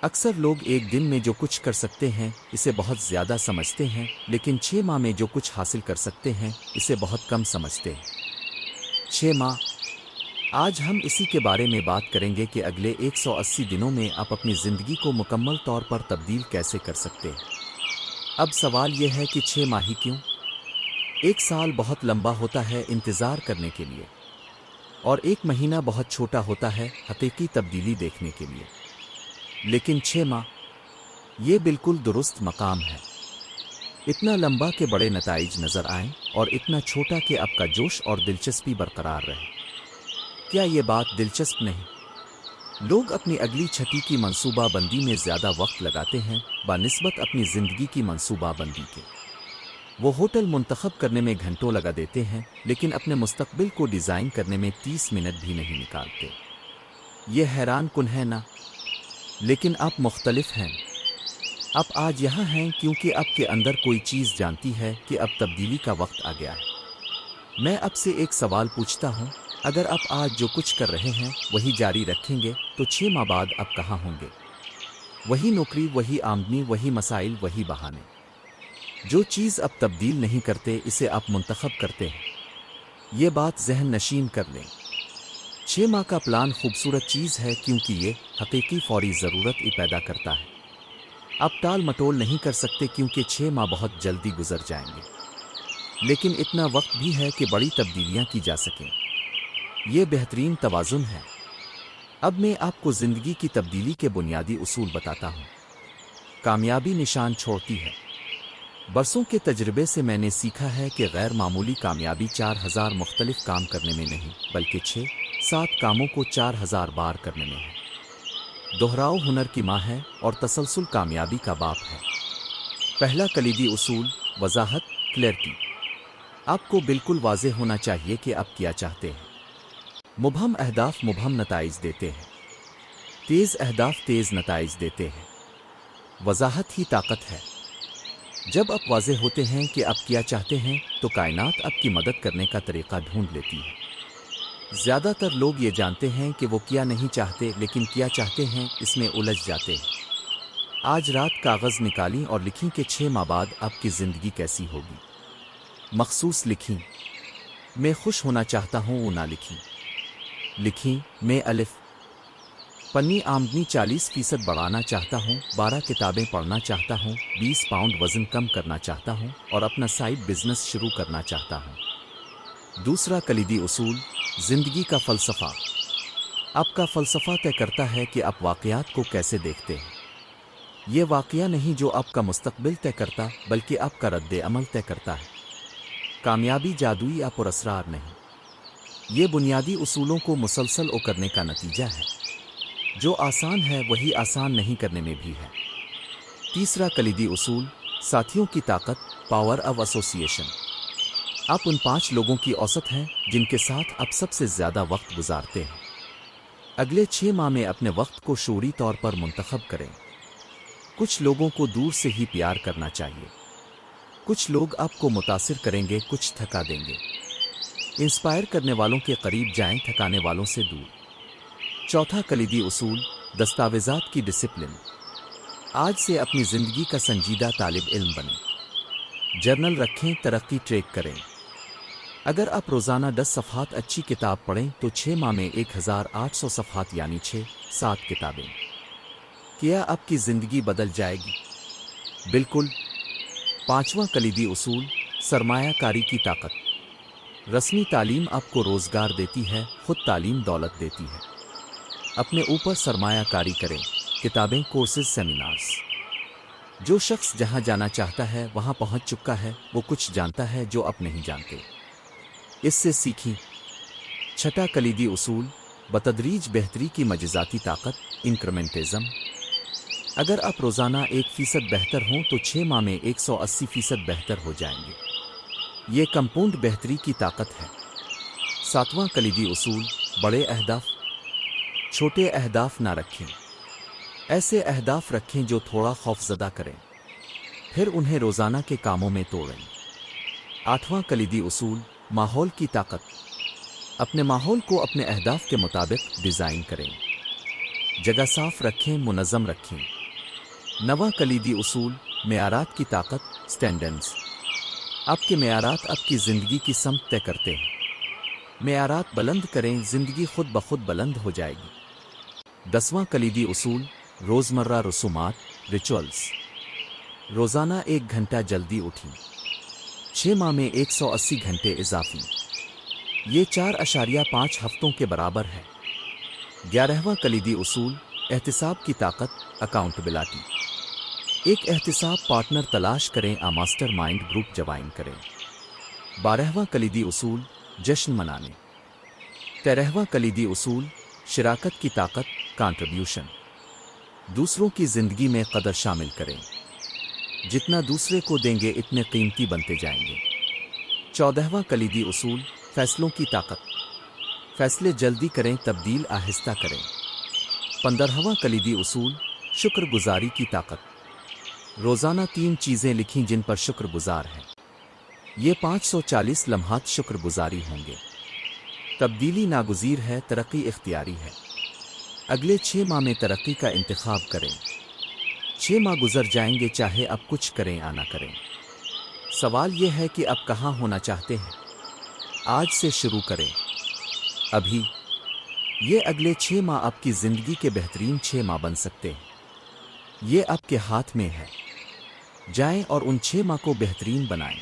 اکثر لوگ ایک دن میں جو کچھ کر سکتے ہیں اسے بہت زیادہ سمجھتے ہیں، لیکن 6 ماہ میں جو کچھ حاصل کر سکتے ہیں اسے بہت کم سمجھتے ہیں۔ 6 ماہ، آج ہم اسی کے بارے میں بات کریں گے کہ اگلے 180 دنوں میں آپ اپنی زندگی کو مکمل طور پر تبدیل کیسے کر سکتے ہیں۔ اب سوال یہ ہے کہ 6 ماہ ہی کیوں؟ ایک سال بہت لمبا ہوتا ہے انتظار کرنے کے لیے، اور ایک مہینہ بہت چھوٹا ہوتا ہے حقیقی تبدیلی دیکھنے کے لیے، لیکن 6 ماہ یہ بالکل درست مقام ہے۔ اتنا لمبا کہ بڑے نتائج نظر آئیں، اور اتنا چھوٹا کہ آپ کا جوش اور دلچسپی برقرار رہے۔ کیا یہ بات دلچسپ نہیں؟ لوگ اپنی اگلی چھٹی کی منصوبہ بندی میں زیادہ وقت لگاتے ہیں بنسبت اپنی زندگی کی منصوبہ بندی کے۔ وہ ہوٹل منتخب کرنے میں گھنٹوں لگا دیتے ہیں، لیکن اپنے مستقبل کو ڈیزائن کرنے میں 30 منٹ بھی نہیں نکالتے۔ یہ حیران کن ہے نا؟ لیکن آپ مختلف ہیں۔ آپ آج یہاں ہیں کیونکہ آپ کے اندر کوئی چیز جانتی ہے کہ اب تبدیلی کا وقت آ گیا ہے۔ میں آپ سے ایک سوال پوچھتا ہوں، اگر آپ آج جو کچھ کر رہے ہیں وہی جاری رکھیں گے تو 6 ماہ بعد آپ کہاں ہوں گے؟ وہی نوکری، وہی آمدنی، وہی مسائل، وہی بہانے۔ جو چیز آپ تبدیل نہیں کرتے اسے آپ منتخب کرتے ہیں۔ یہ بات ذہن نشین کر لیں۔ 6 ماہ کا پلان خوبصورت چیز ہے کیونکہ یہ حقیقی فوری ضرورت ہی پیدا کرتا ہے۔ آپ ٹال مٹول نہیں کر سکتے کیونکہ 6 ماہ بہت جلدی گزر جائیں گے، لیکن اتنا وقت بھی ہے کہ بڑی تبدیلیاں کی جا سکیں۔ یہ بہترین توازن ہے۔ اب میں آپ کو زندگی کی تبدیلی کے بنیادی اصول بتاتا ہوں۔ کامیابی نشان چھوڑتی ہے۔ برسوں کے تجربے سے میں نے سیکھا ہے کہ غیر معمولی کامیابی 4000 مختلف کام کرنے میں نہیں بلکہ 6-7 کاموں کو 4000 بار کرنے میں ہے۔ دہراؤ ہنر کی ماں ہے اور تسلسل کامیابی کا باپ ہے۔ پہلا کلیدی اصول، وضاحت، کلیئرٹی۔ آپ کو بالکل واضح ہونا چاہیے کہ آپ کیا چاہتے ہیں۔ مبہم اہداف مبہم نتائج دیتے ہیں۔ تیز اہداف تیز نتائج دیتے ہیں۔ وضاحت ہی طاقت ہے۔ جب آپ واضح ہوتے ہیں کہ آپ کیا چاہتے ہیں تو کائنات آپ کی مدد کرنے کا طریقہ ڈھونڈ لیتی ہے۔ زیادہ تر لوگ یہ جانتے ہیں کہ وہ کیا نہیں چاہتے، لیکن کیا چاہتے ہیں اس میں الجھ جاتے ہیں۔ آج رات کاغذ نکالیں اور لکھیں کہ 6 ماہ بعد آپ کی زندگی کیسی ہوگی۔ مخصوص لکھیں، میں خوش ہونا چاہتا ہوں وہ نہ لکھیں۔ لکھیں، میں الف پنی آمدنی 40% بڑھانا چاہتا ہوں، 12 کتابیں پڑھنا چاہتا ہوں، 20 پاؤنڈ وزن کم کرنا چاہتا ہوں اور اپنا سائیڈ بزنس شروع کرنا چاہتا ہوں۔ دوسرا کلیدی اصول، زندگی کا فلسفہ۔ آپ کا فلسفہ طے کرتا ہے کہ آپ واقعات کو کیسے دیکھتے ہیں۔ یہ واقعہ نہیں جو آپ کا مستقبل طے کرتا بلکہ آپ کا رد عمل طے کرتا ہے۔ کامیابی جادوئی یا پر اسرار نہیں، یہ بنیادی اصولوں کو مسلسل کرنے کا نتیجہ ہے۔ جو آسان ہے وہی آسان نہیں کرنے میں بھی ہے۔ تیسرا کلیدی اصول، ساتھیوں کی طاقت، پاور آف ایسوسیشن۔ آپ ان 5 لوگوں کی اوسط ہیں جن کے ساتھ آپ سب سے زیادہ وقت گزارتے ہیں۔ اگلے 6 ماہ میں اپنے وقت کو شعوری طور پر منتخب کریں۔ کچھ لوگوں کو دور سے ہی پیار کرنا چاہیے۔ کچھ لوگ آپ کو متاثر کریں گے، کچھ تھکا دیں گے۔ انسپائر کرنے والوں کے قریب جائیں، تھکانے والوں سے دور۔ چوتھا کلیدی اصول، دستاویزات کی ڈسپلن۔ آج سے اپنی زندگی کا سنجیدہ طالب علم بنیں۔ جرنل رکھیں، ترقی ٹریک کریں۔ اگر آپ روزانہ 10 صفحات اچھی کتاب پڑھیں تو 6 ماہ میں 1800 صفحات یعنی 6-7 کتابیں۔ کیا آپ کی زندگی بدل جائے گی؟ بالکل۔ پانچواں کلیدی اصول، سرمایہ کاری کی طاقت۔ رسمی تعلیم آپ کو روزگار دیتی ہے، خود تعلیم دولت دیتی ہے۔ اپنے اوپر سرمایہ کاری کریں، کتابیں، کورسز، سیمینارز۔ جو شخص جہاں جانا چاہتا ہے وہاں پہنچ چکا ہے، وہ کچھ جانتا ہے جو آپ نہیں جانتے۔ اس سے سیکھیں۔ چھٹا کلیدی اصول، بتدریج بہتری کی مجازاتی طاقت، انکریمنٹزم۔ اگر آپ روزانہ 1% بہتر ہوں تو 6 ماہ میں 180% بہتر ہو جائیں گے۔ یہ کمپاؤنڈ بہتری کی طاقت ہے۔ ساتواں کلیدی اصول، بڑے اہداف، چھوٹے اہداف نہ رکھیں۔ ایسے اہداف رکھیں جو تھوڑا خوفزدہ کریں، پھر انہیں روزانہ کے کاموں میں توڑیں۔ آٹھواں کلیدی اصول، ماحول کی طاقت۔ اپنے ماحول کو اپنے اہداف کے مطابق ڈیزائن کریں۔ جگہ صاف رکھیں، منظم رکھیں۔ نواں کلیدی اصول: معیارات کی طاقت سٹینڈرڈز۔ آپ کے معیارات آپ کی زندگی کی سمت طے کرتے ہیں۔ معیارات بلند کریں، زندگی خود بخود بلند ہو جائے گی۔ 10واں کلیدی اصول: روزمرہ رسومات ریچولز۔ روزانہ 1 گھنٹہ جلدی اٹھیں۔ 6 ماہ میں 180 گھنٹے اضافی۔ یہ 4.5 ہفتوں کے برابر ہے۔ 11واں کلیدی اصول: احتساب کی طاقت اکاؤنٹبلٹی۔ ایک احتساب پارٹنر تلاش کریں، ماسٹر مائنڈ گروپ جوائن کریں۔ 12واں کلیدی اصول: جشن منانے۔ 13واں کلیدی اصول: شراکت کی طاقت کنٹریبیوشن۔ دوسروں کی زندگی میں قدر شامل کریں۔ جتنا دوسرے کو دیں گے اتنے قیمتی بنتے جائیں گے۔ 14واں کلیدی اصول: فیصلوں کی طاقت۔ فیصلے جلدی کریں، تبدیل آہستہ کریں۔ 15واں کلیدی اصول: شکر گزاری کی طاقت۔ روزانہ 3 چیزیں لکھیں جن پر شکر گزار ہیں۔ یہ 540 لمحات شکر گزاری ہوں گے۔ تبدیلی ناگزیر ہے، ترقی اختیاری ہے۔ اگلے 6 ماہ میں ترقی کا انتخاب کریں۔ 6 ماہ گزر جائیں گے، چاہے اب کچھ کریں یا نہ کریں۔ سوال یہ ہے کہ اب کہاں ہونا چاہتے ہیں؟ آج سے شروع کریں، ابھی۔ یہ اگلے 6 ماہ آپ کی زندگی کے بہترین 6 ماہ بن سکتے ہیں۔ یہ آپ کے ہاتھ میں ہے۔ جائیں اور ان 6 ماہ کو بہترین بنائیں۔